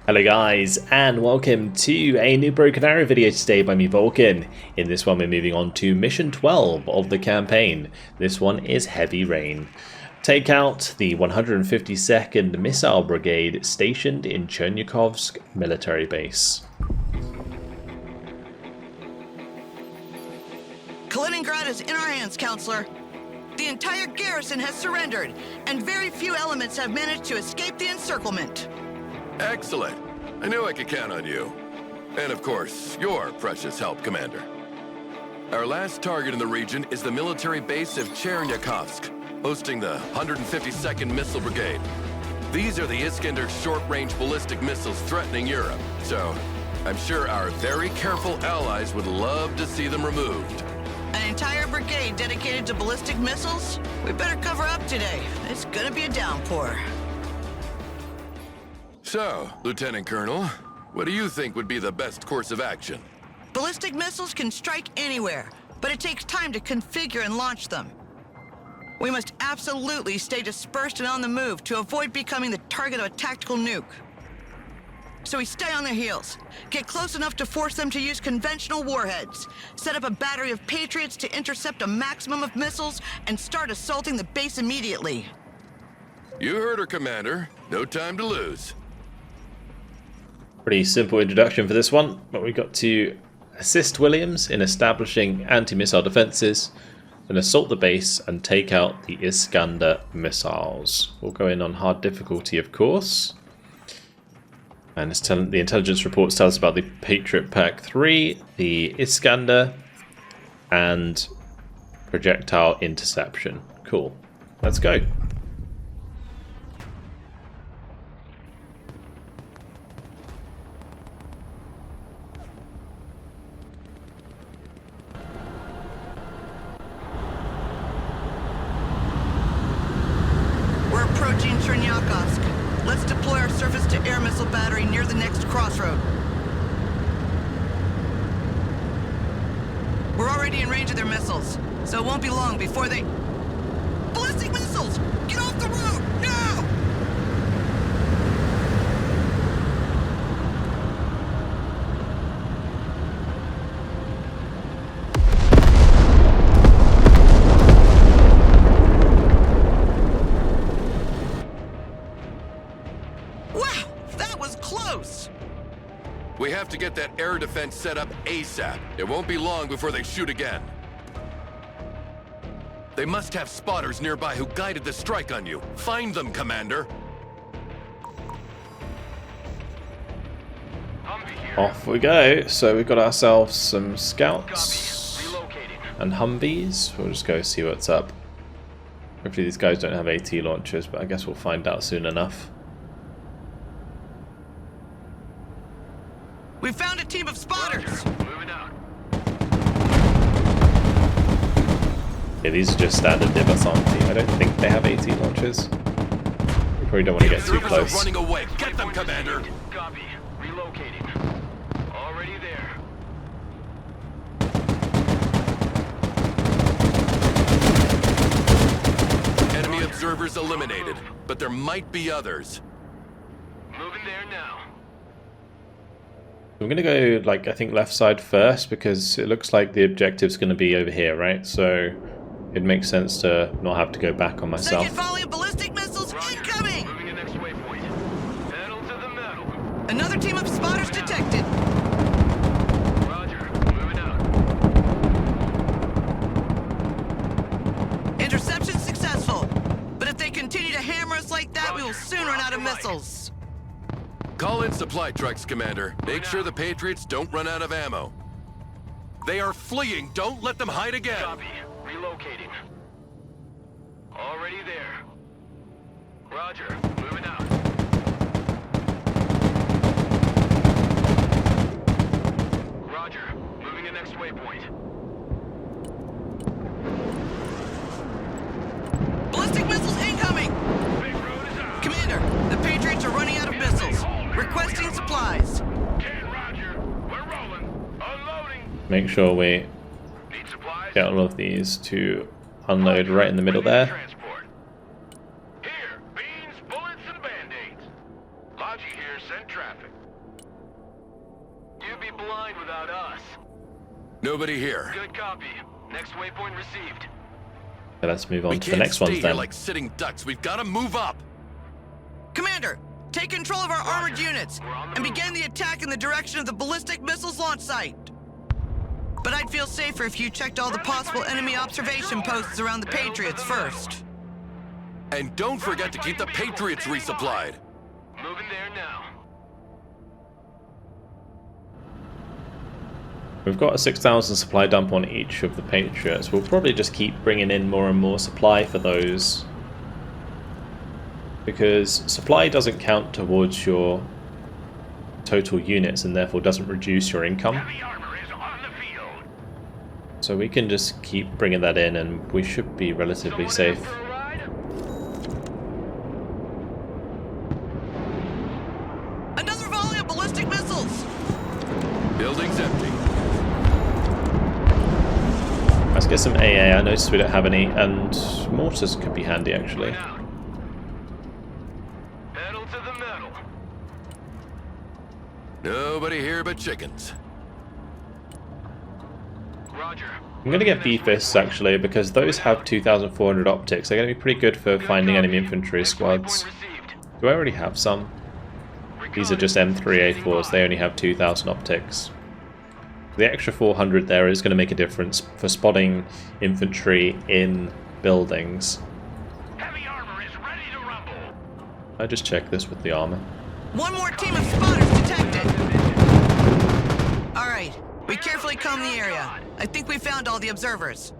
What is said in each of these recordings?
Hello guys, and welcome to a new Broken Arrow video today by me, Vulcan. In this one we're moving on to mission 12 of the campaign. This one is Heavy Rain. Take out the 152nd Missile Brigade stationed in Chernyakovsk military base. Kaliningrad is in our hands, Counselor. The entire garrison has surrendered, and very few elements have managed to escape the encirclement. Excellent. I knew I could count on you. And of course, your precious help, Commander. Our last target in the region is the military base of Chernyakovsk, hosting the 152nd Missile Brigade. These are the Iskander short-range ballistic missiles threatening Europe, so I'm sure our very careful allies would love to see them removed. An entire brigade dedicated to ballistic missiles? We better cover up today. It's gonna be a downpour. So, Lieutenant Colonel, what do you think would be the best course of action? Ballistic missiles can strike anywhere, but it takes time to configure and launch them. We must absolutely stay dispersed and on the move to avoid becoming the target of a tactical nuke. So we stay on their heels, get close enough to force them to use conventional warheads, set up a battery of Patriots to intercept a maximum of missiles, and start assaulting the base immediately. You heard her, Commander. No time to lose. Pretty simple introduction for this one, but we've got to assist Williams in establishing anti-missile defenses, then assault the base and take out the Iskander missiles. We'll go in on hard difficulty, of course. And the intelligence reports tell us about the Patriot Pack 3, the Iskander, and projectile interception. Cool. Let's go. We're approaching Chernyakovsk. Let's deploy our surface-to-air missile battery near the next crossroad. We're already in range of their missiles, so it won't be long before they... Ballistic missiles! Get off the road, now! Wow, that was close! We have to get that air defense set up ASAP. It won't be long before they shoot again. They must have spotters nearby who guided the strike on you. Find them, Commander. Off we go. So we've got ourselves some scouts and Humvees. We'll just go see what's up. Hopefully these guys don't have AT launchers, but I guess we'll find out soon enough. We found a team of spotters! Moving out. Yeah, these are just standard Diversanti. I don't think they have AT launchers. We probably don't want to get too Observers are close. running away. Get them, Commander. Copy. Relocating. Already there. Enemy observers eliminated, but there might be others. Moving there now. I'm going to go, like, I think left side first, because it looks like the objective's going to be over here, right? So it makes sense to not have to go back on myself. Second volley of ballistic missiles incoming! Moving the next waypoint. Pedal to the metal. Another team of spotters detected. Roger. Moving out. Interception successful. But if they continue to hammer us like that, we will soon run out of missiles. Call in supply trucks, Commander. Make sure the Patriots don't run out of ammo. They are fleeing. Don't let them hide again. Copy. Relocating. Already there. Roger. Moving out. Roger. Moving the next waypoint. Ballistic missiles incoming! Big road is out. Commander, the Patriots are running out of missiles. Requesting supplies. Roger. We're rolling. Unloading. Make sure we Need supplies? get all of these to unload right in the middle there. Transport. Here, beans, bullets, and band-aids. Logi here, send traffic. be blind without us. Nobody here. Good copy. Next waypoint received. Okay, let's move on We to the can't next stay ones here then. like sitting ducks. We've got to move up. Commander, take control of our armored units and begin the attack in the direction of the ballistic missiles launch site. But I'd feel safer if you checked all the possible enemy observation posts around the Patriots first. And don't forget to keep the Patriots resupplied. Moving there now. We've got a 6,000 supply dump on each of the Patriots. We'll probably just keep bringing in more and more supply for those, because supply doesn't count towards your total units and therefore doesn't reduce your income. Heavy armor is on the field. So we can just keep bringing that in and we should be relatively safe. For a ride? Another volley of ballistic missiles! Building's empty. Let's get some AA. I noticed we don't have any, and mortars could be handy actually. Out. Pedal to the metal. Nobody here but chickens. Roger. I'm going to get V-Fists actually, because those have 2,400 optics. They're going to be pretty good for finding enemy infantry squads. Do I already have some? These are just M3A4s, they only have 2,000 optics. The extra 400 there is going to make a difference for spotting infantry in buildings. Heavy armor is ready to rumble. I just check this with the armor. One more team of spotters detected! Alright, we carefully comb the area. I think we found all the observers.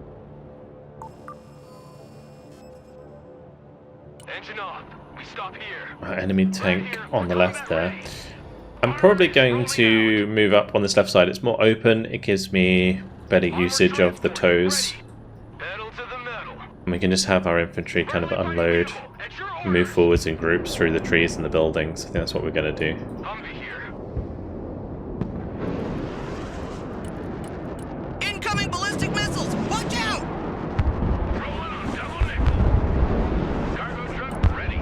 Engine off. We stop here. Enemy tank on the left there. I'm probably going to move up on this left side. It's more open. It gives me better usage of the toes. Pedal to the metal. And we can just have our infantry kind of unload, move forwards in groups through the trees and the buildings. I think that's what we're going to do. Humvee here. Incoming ballistic missiles! Watch out! Rolling on double nickel. Cargo truck ready.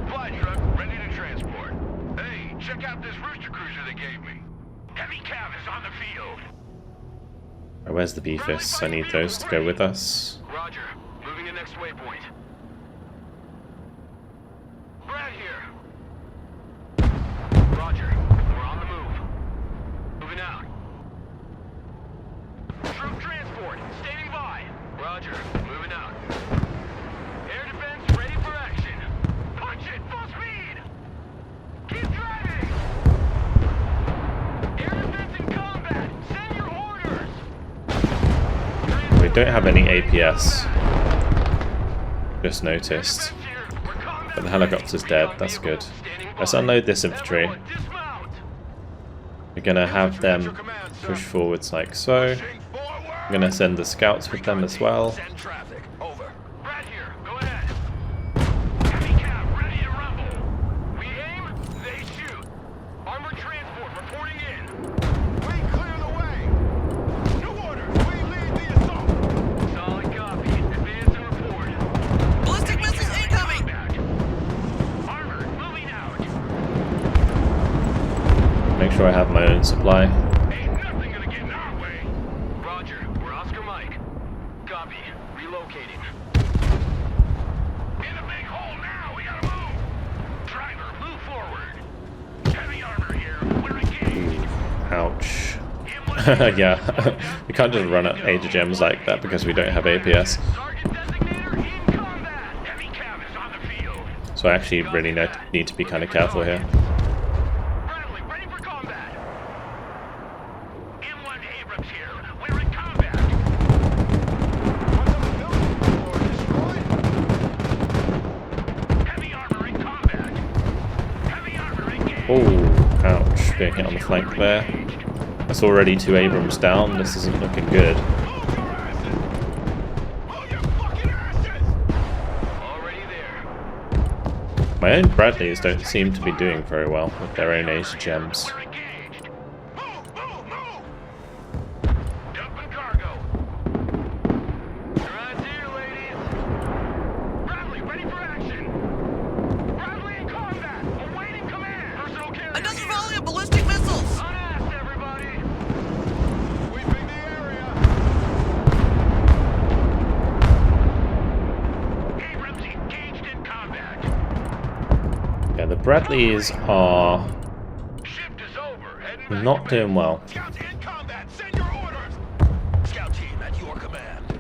Fly truck ready to transport. Hey, check out this rooster cruiser they gave me. Heavy cav is on the field. Where's the B-Fists? I need those to go with us. Roger. Moving to next waypoint. Brad here. Roger. We're on the move. Moving out. Troop transport. Standing by. Roger. Moving out. Air defense ready for action. Punch it. Full speed. Keep driving. Air defense in combat. Send your orders. We don't have any APS. Just noticed. But the helicopter's dead, that's good. Let's unload this infantry. We're gonna have them push forwards like so. I'm gonna send the scouts with them as well. Send traffic. Over. Brad here. Go ahead. Heavy cap ready to rumble. We aim, they shoot. Armored transport reporting in. We clear the way. New order. We lead the assault. Solid copy. Advance and report. Ballistic missiles incoming! Armored moving out. Make sure I have my own supply. Ain't nothing gonna get in our way. Roger. We're Oscar Mike. Copy. Relocating. In the big hole now. We gotta move. Driver, move forward. Heavy armor here. We're engaged. Ouch. Yeah, we can't just run at HDGams like that because we don't have APS. Target designator in combat. Heavy cav is on the field. So I actually really need to be kind of careful here. Bradley, ready for combat. M1 Abrams here. We're in combat. Heavy armor in combat. Heavy armor engaged. Oh, ouch. Being hit on the flank there. That's already 2 Abrams down. This isn't looking good. Already there. My own Bradleys don't seem to be doing very well with their own HDGams. We're engaged. Move. Dumping cargo. Right here, ladies. Bradley, ready for action. Bradley in combat. Awaiting command. Personal carrier. Another volley of ballistic missiles! Unasked, everybody. Bradleys are Shift is over. Heading back not to doing well. Scouts in combat. Send your orders. Scout team at your command.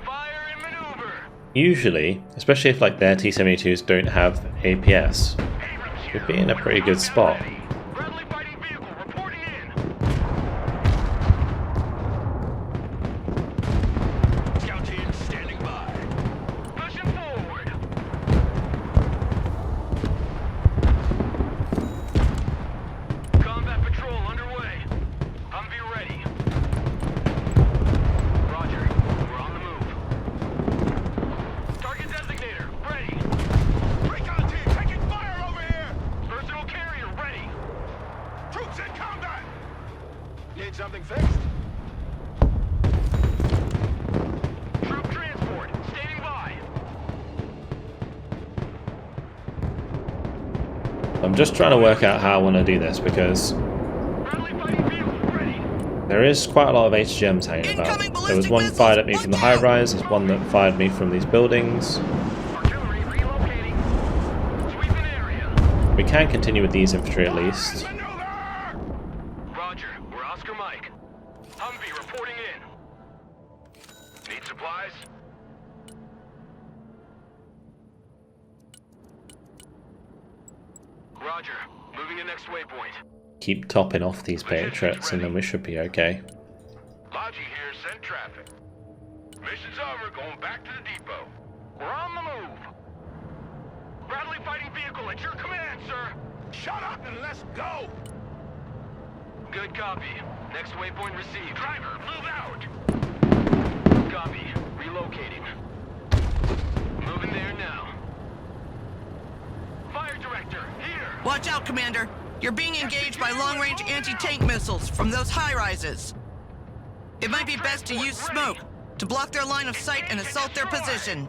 Fire and maneuver. Usually, especially if like their T-72s don't have APS, we'd be in a pretty good spot. Bradley fighting vehicle reporting in. Scout team standing by. Pushing forward. Combat patrol underway. Humvee ready. Roger. We're on the move. Target designator ready. Recon team taking fire over here. Personal carrier ready. Troops in combat. Need something fixed? Troop transport standing by. I'm just trying to work out how I want to do this because Bradley fighting vehicle ready. there is quite a lot of HGMs hanging about. Incoming There was ballistic one missiles, fired at me from the watch high out! rise, there's one that fired me from these buildings. Artillery relocating. Sweeping area. We can continue with these infantry at least. Maneuver! Roger, we're Oscar Mike. Humvee reporting in. Need supplies? Roger, moving to next waypoint. Keep topping off these Patriots and then we should be okay. Logi here, send traffic. Mission's over, going back to the depot. We're on the move. Bradley fighting vehicle at your command, sir. Shut up and let's go. Good copy. Next waypoint received. Driver, move out. Copy. Relocating. Moving there now. Fire director, here. Watch out, Commander. You're being engaged by long-range anti-tank missiles from those high-rises. It might be best to use smoke to block their line of sight and assault their position.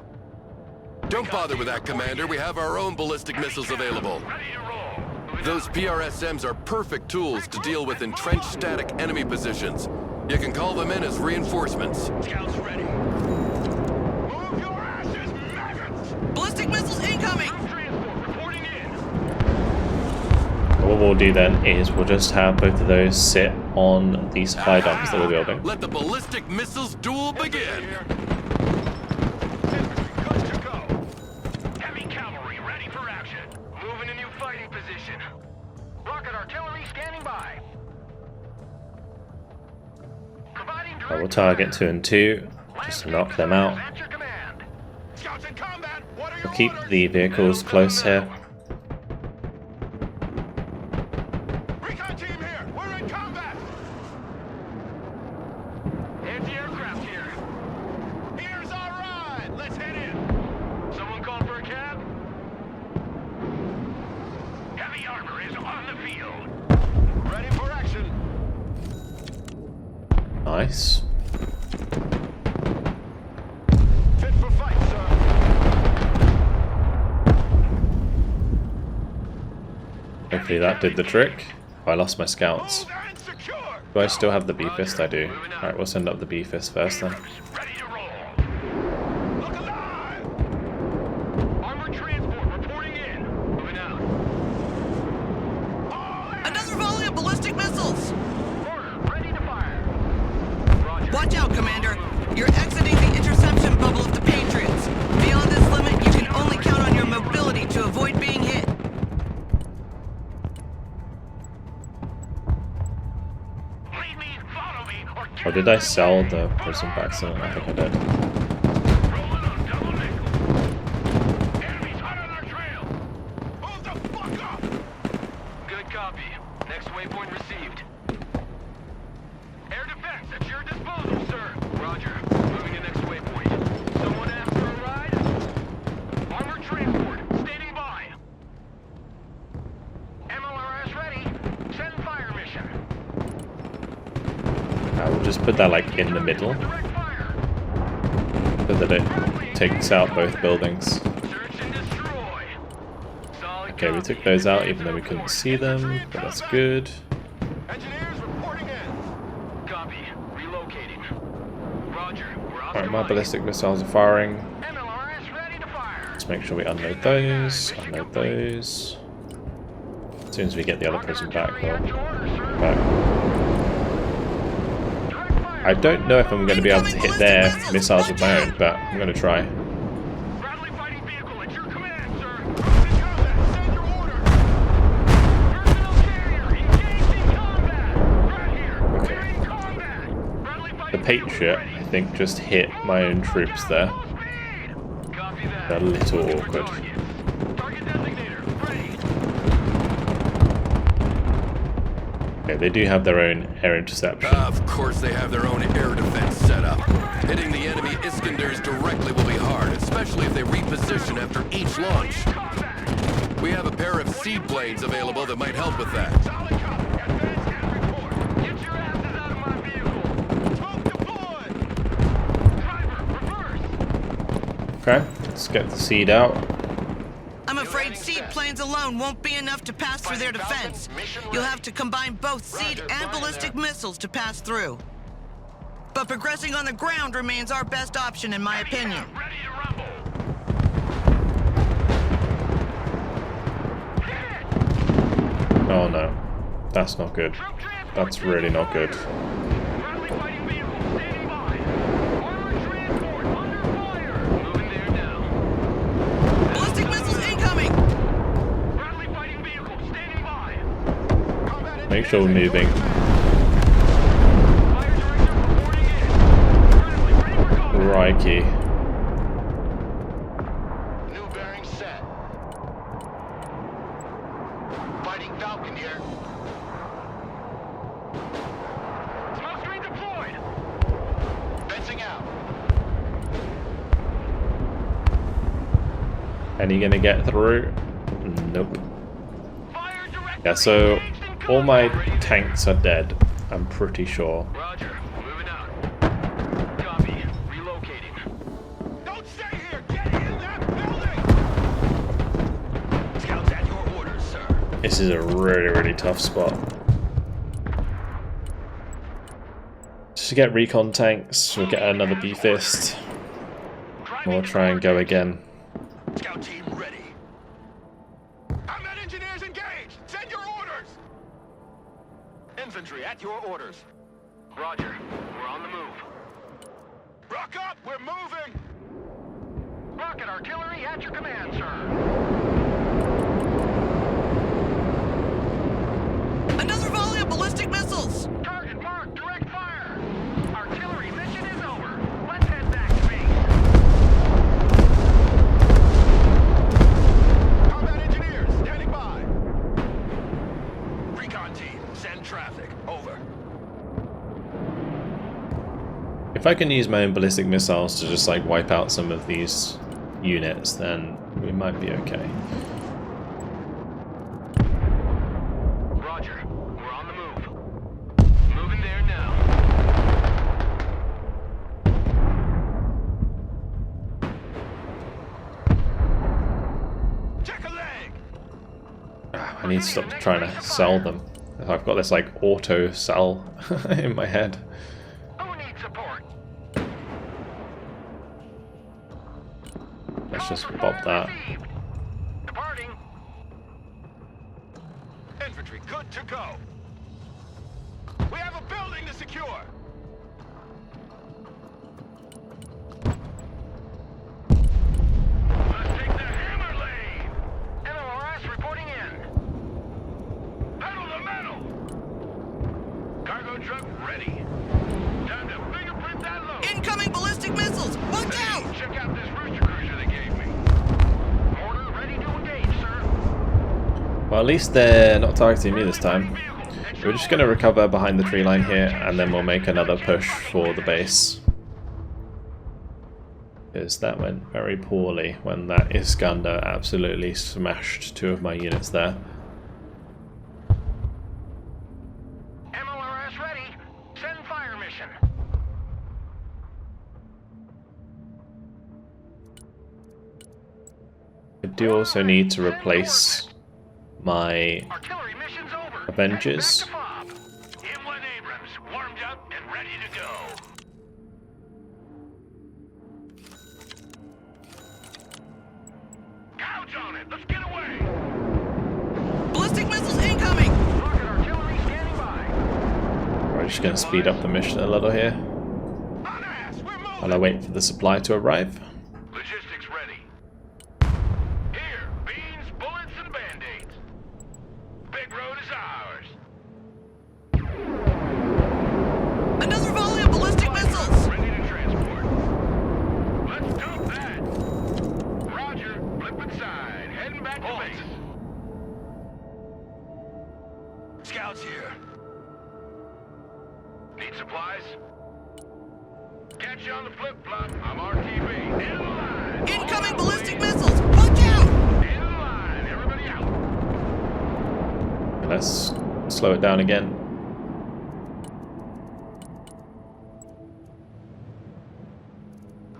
Don't bother with that, Commander. We have our own ballistic missiles available. Ready to roll. Those PRSMs are perfect tools to deal with entrenched static enemy positions. You can call them in as reinforcements. Scouts ready. Move your asses, maggots! Ballistic missiles incoming! Transport reporting in. What we'll do then is we'll just have both of those sit on the supply dumps that we're building. Let the ballistic missiles duel begin. Infantry good to go. Heavy cavalry ready for action. Moving to new fighting position. Rocket artillery standing by. Providing direct We'll target 2 and 2 just to knock them out. At your command. Scouts in combat. What are your We'll keep orders? the vehicles close here. Recon team here. We're in combat. Anti-aircraft here. Here's our ride. Let's head in. Someone called for a cab? Heavy armor is on the field. Ready for action. Nice. Fit for fight, sir. Hopefully that did the trick. Oh, I lost my scouts. Move and secure. Do I still have the B-Fist? I do. Alright, we'll send up the B-Fist first then. Ready to roll. Look alive. Armored transport reporting in. Moving out. Another volley of ballistic missiles! Order. Ready to fire. Roger. Watch out, Commander. You're exiting the interception bubble of the Patriots. Beyond this limit, you can only count on your mobility to avoid being hit. Lead me, follow me, or Or did I sell the prison by accident? I think I did. rolling on double nickel. Enemies hot on our trail. Move the fuck up. Good copy. Next waypoint received. Air defense at your disposal, sir. Roger. Moving to next waypoint. Someone asked for a ride? Armored transport. Standing by. MLRS ready. Send fire mission. I will just put that like in the middle Direct fire. so that it takes out both buildings. Search and destroy. Solid Okay, we copy. took those out even though we couldn't see them, but that's good. Engineers reporting in. Copy. Relocating. Roger. We're off Alright, my ballistic missiles are firing. MLRS ready to fire. Let's make sure we unload those. Unload those. As soon as we get the other person back, we'll back. I don't know if I'm going to be able to hit their missiles with my own, but I'm going to try. Bradley fighting vehicle at your command, sir. In combat, send your order. Personal carrier engaged in combat. Right here. Okay. We're in combat. Bradley The fighting Patriot, I think, just hit my own troops there. full speed. Copy that. They're a little Looking for awkward. target. Target designator, ready. Okay, they do have their own air interception. Of course they have their own air defense set up. Hitting the enemy Iskanders directly will be hard, especially if they reposition after each launch. We have a pair of seaplanes available that might help with that. Solid copy. Advance and report. Get your asses out of my vehicle. Smoke deployed. Driver, reverse. Okay, let's get the seed out. I'm afraid seed planes alone won't be enough to pass through their defense. You'll have to combine both seed and ballistic missiles to pass through. But progressing on the ground remains our best option, in my opinion. Ready to rumble. Oh no, that's not good. That's really not good. Bradley fighting vehicle standing by. Armored transport under fire. Moving there now. Ballistic missiles incoming! Bradley fighting vehicle standing by. Make sure we're moving. Fire director reporting in. Bradley ready for combat. Crikey. New bearing set. Fighting Falcon here. Smoke screen deployed. Fencing out. Any gonna get through? Nope. Fire director Yeah, so engaged in all my combat. tanks are dead, I'm pretty sure. Roger. Moving out. Copy. Relocating. Don't stay here. Get in that building. Scouts at your orders, sir. This is a really, really tough spot. Just to get recon tanks, we'll get another B-Fist. We'll try and go again. Scout team ready. Combat engineers engaged. Send your orders. Infantry at your orders. Roger. We're on the move. Rock up. We're moving. Rocket artillery at your command, sir. Another volley of ballistic missiles! Target marked. Direct fire. Artillery mission is over. Let's head back to base. Combat engineers standing by. Recon team, send traffic. Over. If I can use my own ballistic missiles to just like wipe out some of these units, then we might be okay. Roger. We're on the move. Moving there now. Check a leg. I need to stop trying to sell them. I've got this like auto sell in my head. Who needs support? Let's just pop that. Received. Departing. Infantry, good to go. We have a building to secure. Let's take the hammer lane. MLRS reporting in. Pedal the metal. Cargo truck ready. Time to fingerprint that load. Incoming ballistic missiles! Watch out! Check out this rooster cruiser they gave me. Order ready to engage, sir. Well, at least they're not targeting me this time. We're just going to recover behind the tree line here, and then we'll make another push for the base. Because that went very poorly when that Iskander absolutely smashed two of my units there. MLRS ready. Send fire mission. I do also need to replace my Artillery mission's over. Avengers. Back to Bob. M1 Abrams warmed up and ready to go. Gouge on it. Let's get away. Ballistic missiles just going to speed up the mission a little here while I wait for the supply to arrive. Logistics ready. Here, beans, bullets, and band-aids. Big road is ours. Another volley of ballistic missiles! Ready to transport. Let's dump that. Roger, flip inside. Heading back to base. Scouts here. Need supplies? Catch you on the flip-flop. I'm RTV. In the line. Incoming ballistic missiles! Watch out! In the line. Everybody out. Let's slow it down again.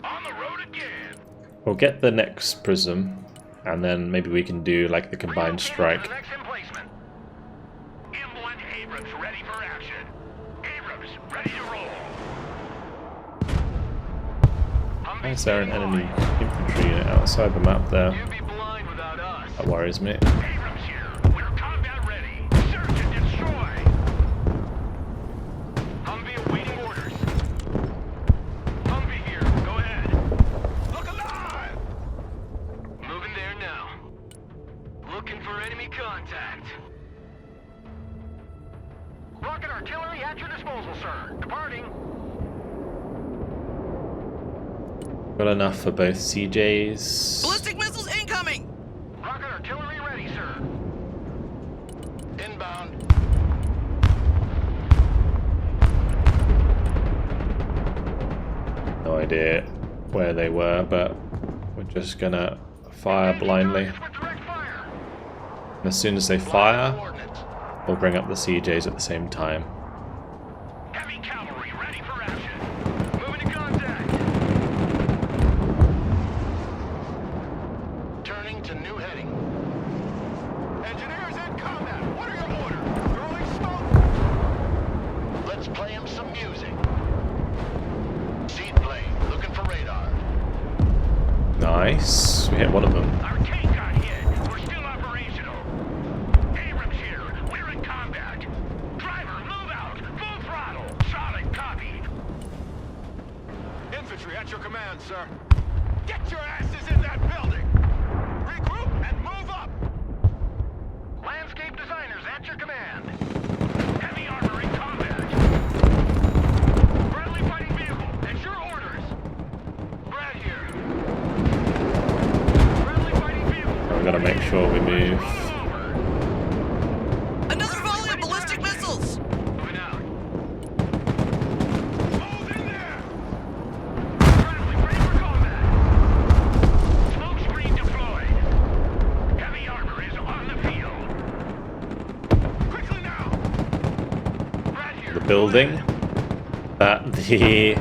On the road again. We'll get the next prism, and then maybe we can do like the combined strike. Next emplacement. M1 Abrams ready for action. Abrams ready to roll. Why is there an enemy infantry unit outside the map there? You'd be blind without us. That worries me. Abrams here. We're combat ready. Search and destroy. Humvee awaiting orders. Humvee here. Go ahead. Look alive! Moving there now. Looking for enemy contact. Rocket artillery at your disposal, sir. Departing. Got enough for both CJs. Ballistic missiles incoming! Rocket artillery ready, sir. Inbound. No idea where they were, but we're just gonna fire blindly. With direct fire. And as soon as they fire, Coordinates. we'll bring up the CJs at the same time. Heavy cavalry ready for action. Moving to contact. Turning to new heading. Engineers in combat. What are your orders? Throwing smoke. Let's play him some music. Seed plane. Looking for radar. Nice. We hit one of them. Our tank got hit. We're still operational. Abrams here. We're in combat. Driver, move out. Full throttle. Solid copy. Infantry at your command, sir. Get your asses in that building. Regroup and move up. Landscape designers at your command. Heavy armor in combat. Friendly fighting vehicle. At your orders. Brad here. Friendly fighting vehicle. We've got to make sure we move. Another volley of ballistic missiles! Moving out. Move in there. Friendly ready for combat. Smoke screen deployed. Heavy armor is on the field. Quickly now. Right here. The building that the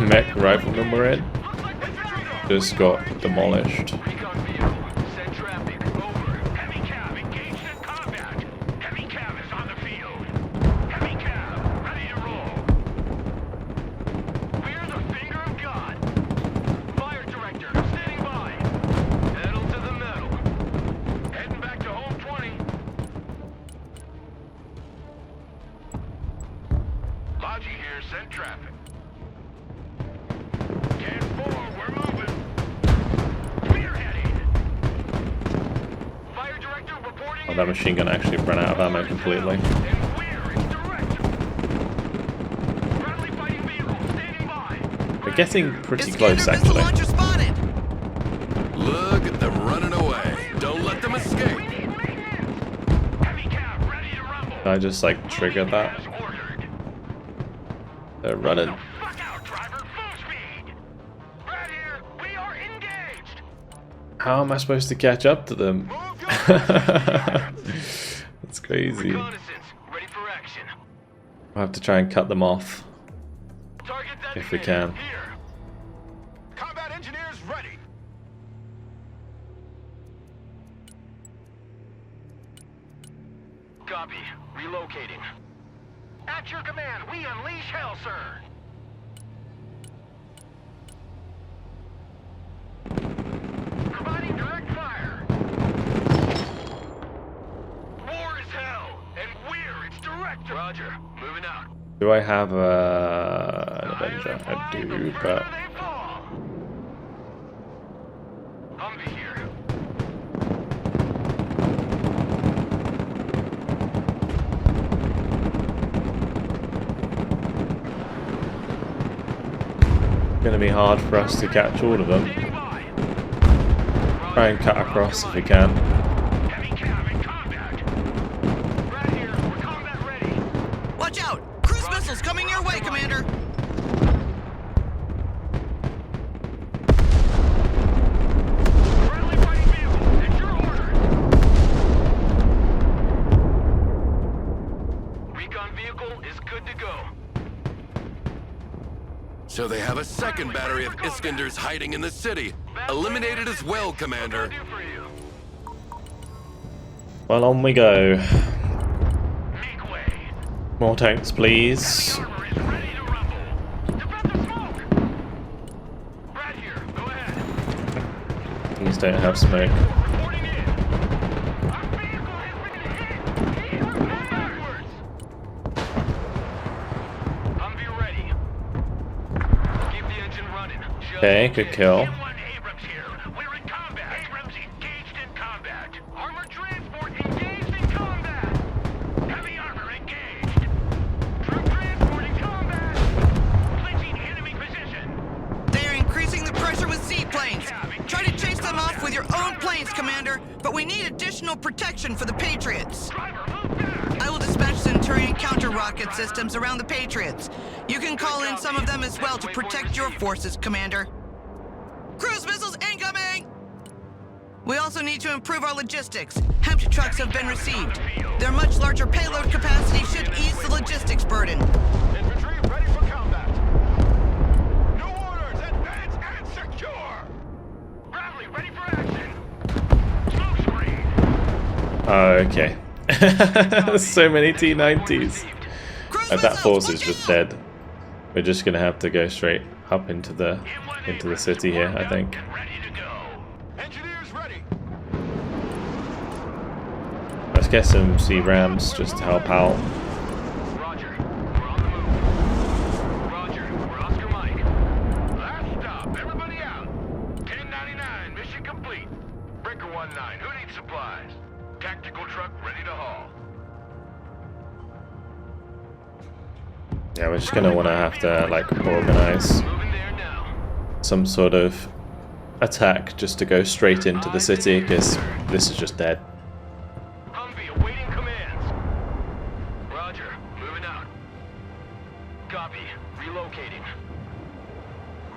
mech riflemen were in Looks like infantry though. just got demolished. Recon vehicle. Send traffic. Over. Heavy cav engaged in combat. Heavy cav is on the field. Heavy cav ready to roll. We're the finger of God. Fire director standing by. Pedal to the metal. Heading back to home 20. Logi here. Send traffic. 10-4. We're moving. Spearheading. Fire director reporting. Oh, that machine gun actually ran out of ammo completely. And we're in direct. Friendly fighting vehicle standing by. We're getting pretty Iskander close, missile actually. launcher spotted! Look at them running away. Don't let them escape. We need maintenance. Heavy cab ready to rumble. Did I just like trigger that? As ordered. They're running. Fuck out, driver. Full speed. Right here. We are engaged. How am I supposed to catch up to them? Move your That's crazy. reconnaissance. Ready for action. We'll have to try and cut them off. Target that If we can. Here. Combat engineers ready. Copy. Relocating. At your command, we unleash hell, sir. Providing direct fire. War is hell, and we're its direct sector. Roger. Moving out. Do I have an Avenger? I do, but Humvee here. it's going to be hard for us to catch all of them. Standing by. Try and cut across if we can. Heavy cav in combat. Right here. We're combat ready. Watch out! Cruise missiles coming your way, Commander! Friendly fighting vehicle. At your order. Recon vehicle is good to go. So they have a second battery of Iskanders hiding in the city. Eliminated as well, Commander. Do for you. Well, on we go. Make way. More tanks, please. Armor is ready to rumble. Defend the smoke. Right here. Go ahead. These don't have smoke. Reporting in. Our vehicle has been hit. Move backwards. Humvee ready. Keep the engine running. Okay, good kill. M1 Abrams here. We're in combat. Abrams engaged in combat. Armored transport engaged in combat. Heavy armor engaged. Troop transport in combat. Clinching enemy position. They are increasing the pressure with seaplanes. Try to chase them off with your own planes, Commander, but we need additional protection for the Patriots. Driver, move back. I will dispatch Centurion counter-rocket systems around the Patriots. You can call in some of them as well to protect your forces, Commander. Cruise missiles incoming! We also need to improve our logistics. Hemp trucks have been received. Their much larger payload capacity should ease the logistics burden. Infantry ready for combat. New orders, advance and secure. Bradley, ready for action. Smoke screen. Okay. So many T-90s. Cruise That missiles, force is watch just out! dead. We're just gonna have to go straight up into the city here, I think. Ready to go. Engineers ready. Let's get some C-Rams just to help out. Roger. We're on the move. Roger. We're Oscar Mike. Last stop. Everybody out. 1099. Mission complete. Breaker 19. Who needs supplies? Tactical truck ready to haul. Yeah, we're just gonna wanna have to like organize Moving there now. some sort of attack just to go straight into the city because this is just dead. Humvee awaiting commands. Roger. Moving out. Copy. Relocating.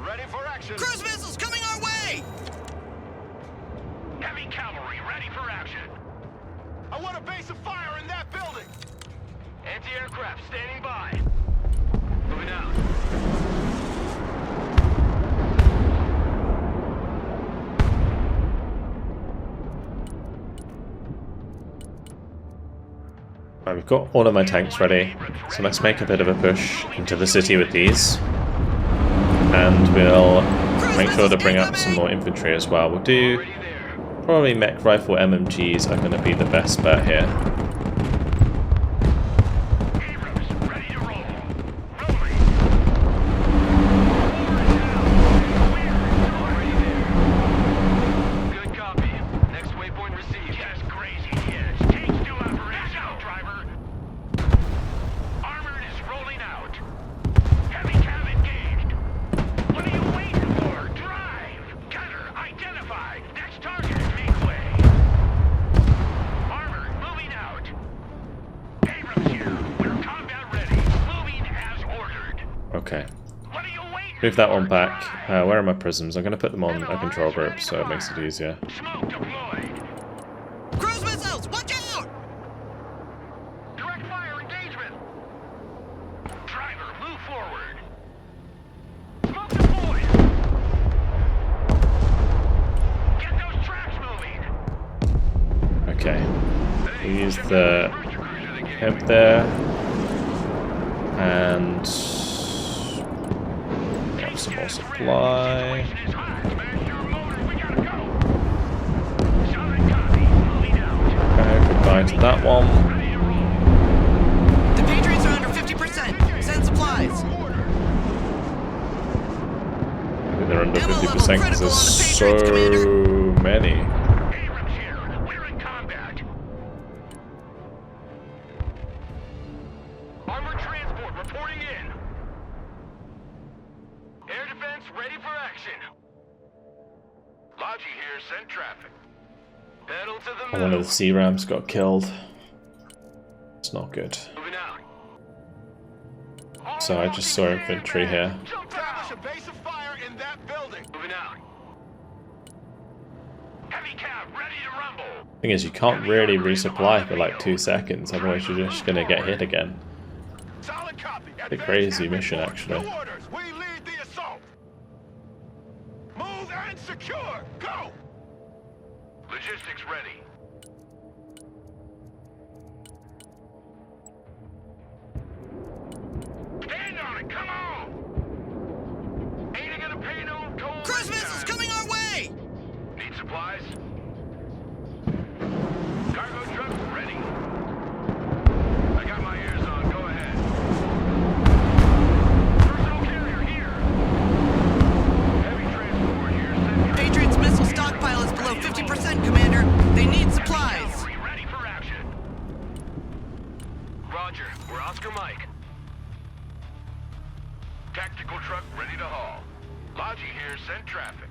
Ready for action. Cruise missiles coming our way! Heavy cavalry ready for action. I want a base of fire in that building. Anti-aircraft standing by. Moving out. Right, we've got all of my tanks ready, so let's make a bit of a push into the city with these. And we'll make sure to bring up some more infantry as well. We'll do Already there. probably mech rifle MMGs are going to be the best bet here. Abrams ready to roll. Rolling. Already there. Good copy. Next waypoint received. Yes, crazy. Yes. Takes two operational, driver. Armored is rolling out. Heavy cav engaged. What are you waiting for? Drive. Gunner identified. Next target. Make way. Armored moving out. Abrams here. We're combat ready. Moving as ordered. Okay. What are you waiting Move that for? one back. Drive. Where are my prisms? I'm going to put them on a control group so it makes it easier. Smoke deployed. Cruise missiles, watch out! Direct fire engagement. Driver, move forward. Smoke deployed. Get those tracks moving. Okay. We use the First cruiser the game. hemp there. And Take some more gas ready. supply. Situation is hot. Smash your motor. We gotta go. Solid copy. Moving out. Okay, goodbye to that one. Ready to roll. The saying critical there's on the so Patriots, Commander. many. Abrams here. We're in combat. Armored transport reporting in. Air defense ready for action. Logi here, send traffic. Pedal to the And one of the C-Rams got killed. It's not good. Moving out. So I just saw infantry here. Establish a base of fire in that building. Moving out. Heavy cab ready to rumble. Thing is, you can't really resupply for like 2 seconds, otherwise you're just gonna get hit again. Solid copy. Bit crazy mission, actually. New orders. We lead the assault. Move and secure. Go. Logistics ready. Stand on it. Come on. Ain't gonna pay no toll. Cruise missiles coming our way! Need supplies? Cargo truck ready. I got my ears on. Go ahead. Personal carrier here. Heavy transport here. Send Patriots' missile stockpile is below 50%, Commander. They need supplies. cavalry ready for action. Roger. We're Oscar Mike. Tactical truck ready to haul. Logi here. Send traffic.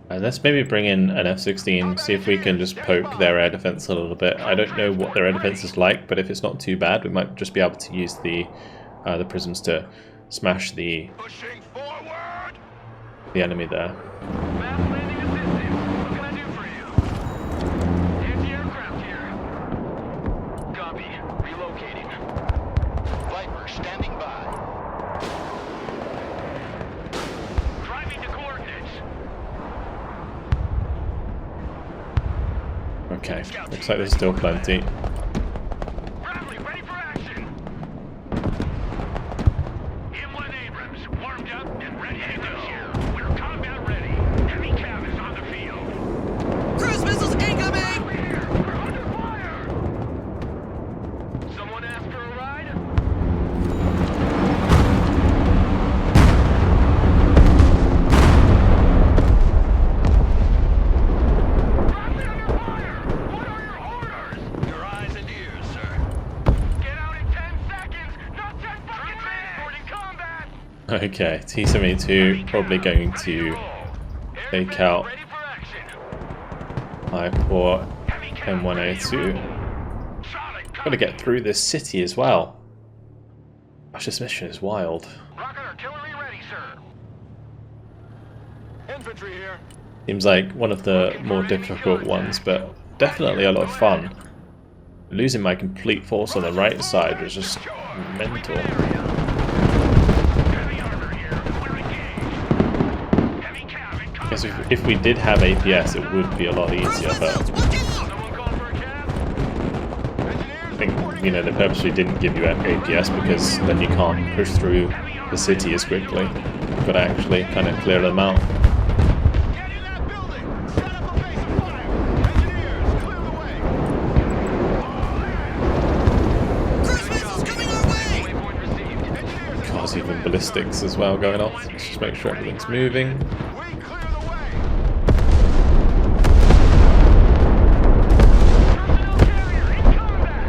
Let's maybe bring in an F-16, see if we can just poke their air defense a little bit. I don't know what their air defense is like, but if it's not too bad, we might just be able to use the prisms to smash the Pushing forward. enemy there. Mass landing assistance. What can I do for you? Anti-aircraft here. Copy. Relocating. Viper standing by. Driving to coordinates. Okay, looks like there's still plenty. Bradley, ready for action. M1 Abrams, warmed up and ready to go. We're combat ready. Heavy cav is on the field. Cruise missiles incoming! Here, we're under fire. Someone asked for a ride? Bradley under fire. What are your orders? Your eyes and ears, sir. Get out in 10 seconds. Not 10 fucking minutes. In combat. Okay, T-72 probably going to take out Highport M1A2. Gotta get through this city as well. Gosh, this mission is wild. Rocket artillery ready, sir. Infantry here. Seems like one of the more difficult ones, but definitely a lot of fun. Losing my complete force on the right side was just mental. Heavy armor here. We're engaged. Heavy cav in I guess combat. if we did have APS, it would be a lot Cruise easier, missiles, but look out! Someone call for a cab? I think, you know, they purposely didn't give you APS because then you can't push through the city as quickly. You've got to actually kind of clear them out. Get in that building. Set up a base of fire. Engineers, clear the way. Cruise missiles coming our way! Waypoint received. Engineers, Cars even ballistics as well going off. Let's just make sure everything's moving. we clear the way. Personnel carrier in combat.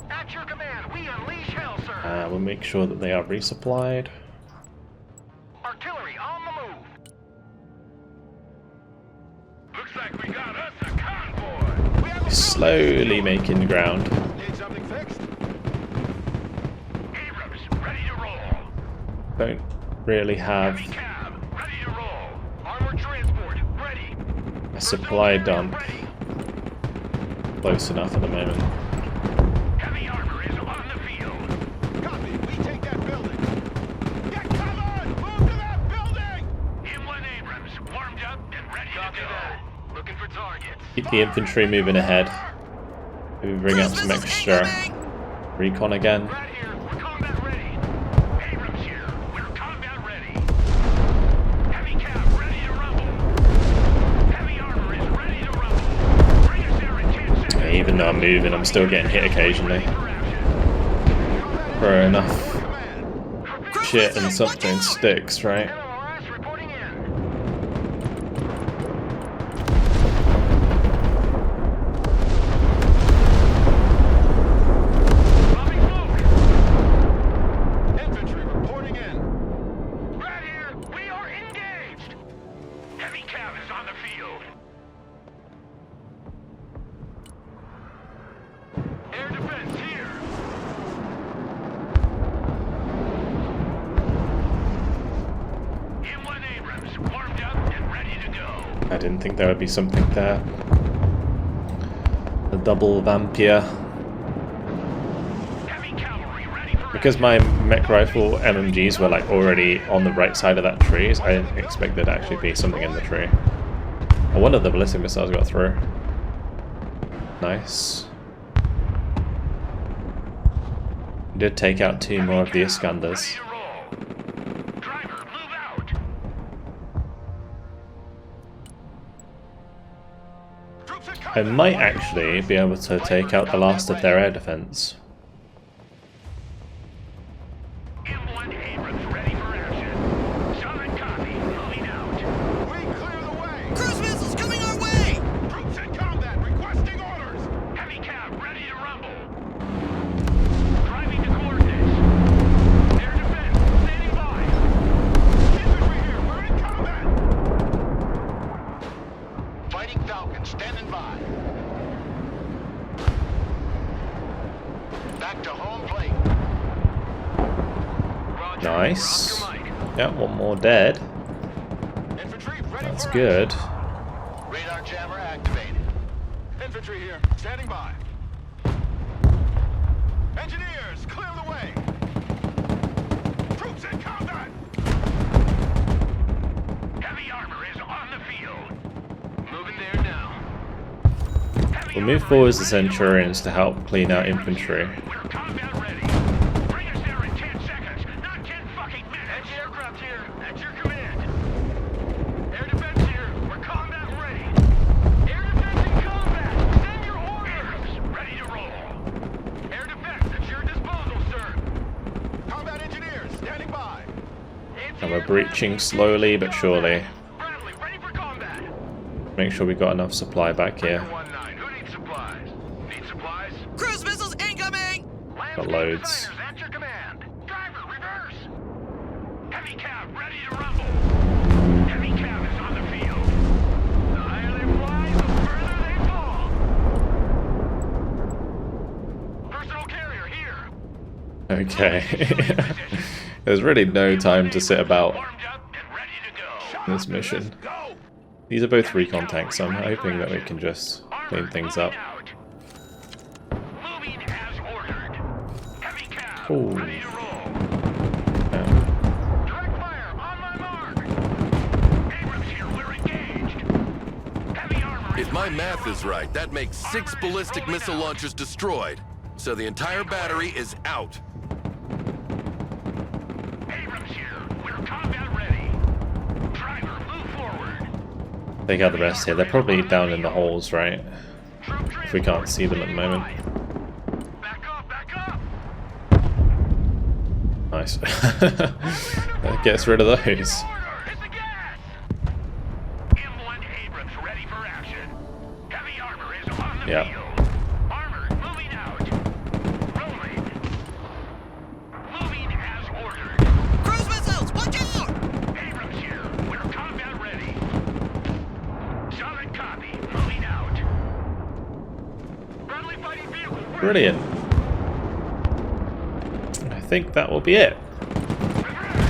At your command, we unleash hell, sir. We'll make sure that they are resupplied. Artillery on the move. Looks like we got us a convoy. We have a Slowly making ground. Need something fixed? Abrams, ready to roll. Don't really have Heavy cab, ready to roll. Armored transport, ready. a supply dump close enough at the moment. Heavy armor is on the field. Copy, we take that building. Get covered! Move to that building! M1 Abrams, warmed up and ready to go. Looking for targets. Keep the infantry moving ahead. Maybe bring up some extra recon again. Right here, we're combat ready. Abrams here, we're combat ready. Heavy cab ready to rumble. Heavy armor is ready to rumble. Bring us there in 10 seconds. Even though I'm moving, I'm still getting hit occasionally. For enough launch it and something sticks, right? LRS reporting in. Dropping smoke. Infantry reporting in. Right here. We are engaged. Heavy cav is on the field. Air defense here. M1 Abrams warmed up and ready to go. I didn't think there would be something there. The double vampire. Heavy cavalry ready for Because my mech rifle LMGs were like already on the right side of that tree, I didn't expect there to actually be something in the tree. I wonder if the ballistic missiles got through. Nice. Did take out 2 more of the Iskanders. ready to roll. Driver, move out. Troops at I combat. might actually be able to take out the last of their air defense. M1 Abrams ready for action. Solid copy. Moving out. We clear the way. Cruise missiles coming our way! Troops in combat requesting orders. Heavy cav ready to rumble. Driving to coordinates. Air defense standing by. Infantry here. We're in combat. Fighting Falcon standing by. Back to home plate. Roger. Nice. Roger, Mike. Yeah, 1 more dead. Infantry ready That's for good. action. Radar jammer activated. Infantry here, standing by. Engineers, clear the way. Troops in combat. Heavy armor is on the field. Moving there now. Heavy We'll move armor forward is as the ready to Centurions to help clean out infantry. We're combat ready. Bring us there in 10 seconds, not 10 fucking minutes. Anti-aircraft here, at your command. Air defense here, we're combat ready. Air defense in combat, send your orders. Ready to roll. Air defense at your disposal, sir. Combat engineers, standing by. And we're breaching slowly but surely. Bradley, ready for combat. Make sure we got enough supply back here. 19, who needs supplies? Need supplies? Cruise missiles incoming! Got loads. Designers at your command. Driver, reverse. Heavy cav ready to rumble. Heavy cav is on the field. The higher they fly, the further they fall. Personal carrier here. Okay. There's really no time to sit about Warmed up and ready to go. in this mission. Go. These are both recon tanks, so I'm hoping that we can just clean things up. Moving as ordered. Heavy cav Ooh. ready to roll. Yeah. Direct fire on my mark. Abrams here, we're engaged. Heavy armor If my math is right, that makes 6 ballistic missile launchers destroyed. So the entire battery is out. Abrams here, we're combat ready. Driver, move forward. Take out the rest here. They're probably down in the holes, right? If we can't see them at the moment. Back up, back up. Nice. That gets rid of those. Order, hit the gas. M1 Abrams ready for action. Heavy armor is on the Yeah. field. Armor moving out. Rolling. Moving as ordered. Cruise missiles, watch out! Abrams here. We're combat ready. Solid copy. Moving out. Friendly fighting vehicle. ready. Brilliant. I think that will be it.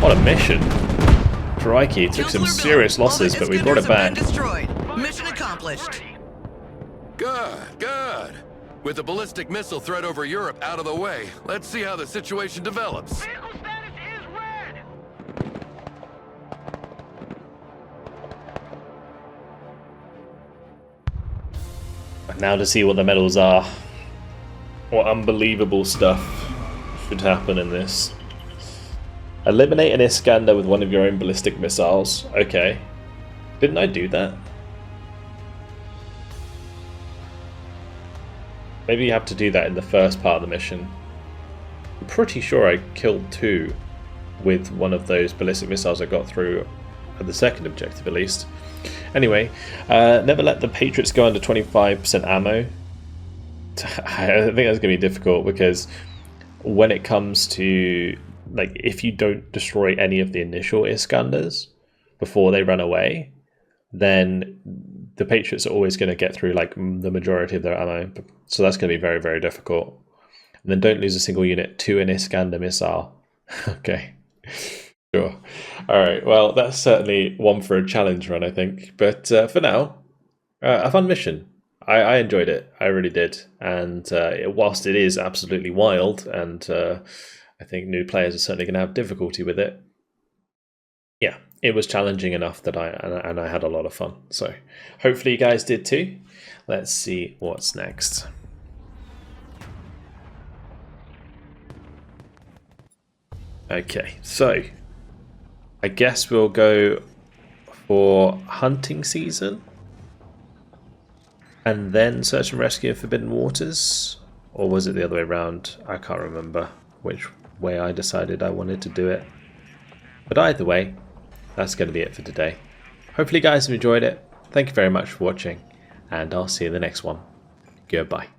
What a mission. Crikey, took some Counselor serious Bill, all the losses, but we brought it Iskanders have back. been destroyed. Mission accomplished. Ready. Good, good. With the ballistic missile threat over Europe out of the way, let's see how the situation develops. Vehicle status is red. And now to see what the medals are. What unbelievable stuff should happen in this. Eliminate an Iskander with one of your own ballistic missiles. Okay. Didn't I do that? Maybe you have to do that in the first part of the mission. I'm pretty sure I killed 2. with one of those ballistic missiles I got through at the second objective at least. Anyway, never let the Patriots go under 25% ammo. I think that's going to be difficult because when it comes to, like, if you don't destroy any of the initial Iskanders before they run away, then the Patriots are always going to get through like the majority of their ammo. So that's going to be very, very difficult. And then don't lose a single unit to an Iskander missile. Okay. Sure. All right. Well, that's certainly one for a challenge run, I think. But for now, a fun mission. I enjoyed it. I really did. And whilst it is absolutely wild, and I think new players are certainly going to have difficulty with it, yeah, it was challenging enough that I had a lot of fun. So hopefully you guys did too. Let's see what's next. Okay, so I guess we'll go for hunting season and then search and rescue in Forbidden Waters, or was it the other way around? I can't remember which way I decided I wanted to do it. But either way, that's going to be it for today. Hopefully you guys have enjoyed it. Thank you very much for watching, and I'll see you in the next one. Goodbye.